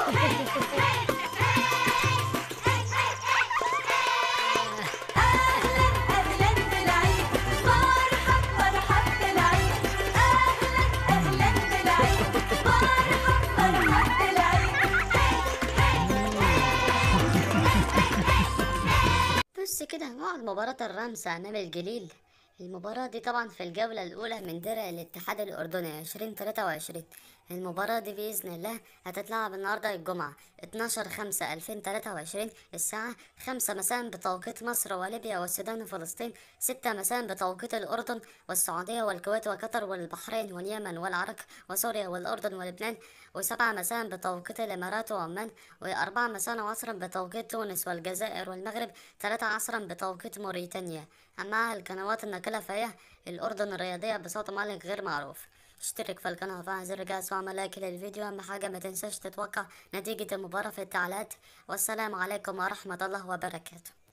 بص كده مع مباراة الرمس أمام الجليل. المباراة دي طبعا في الجولة الأولى من درع الاتحاد الأردني 2023. المباراة دي بإذن الله هتتلعب النهاردة الجمعة 12/5/2023 الساعة 5 مساء بتوقيت مصر وليبيا والسودان وفلسطين، 6 مساء بتوقيت الأردن والسعودية والكويت وقطر والبحرين واليمن والعراق وسوريا والأردن ولبنان، وسبعة مساء بتوقيت الإمارات وعمان، وأربعة مساء عصرا بتوقيت تونس والجزائر والمغرب، 3 عصرا بتوقيت موريتانيا. أما القنوات الناقلة فهي الأردن الرياضية بصوت مالك غير معروف. اشترك في القناة وفعل زر الجرس واعمل لايك للفيديو. أهم حاجة ما تنساش تتوقع نتيجة المباراة في التعليقات. والسلام عليكم ورحمة الله وبركاته.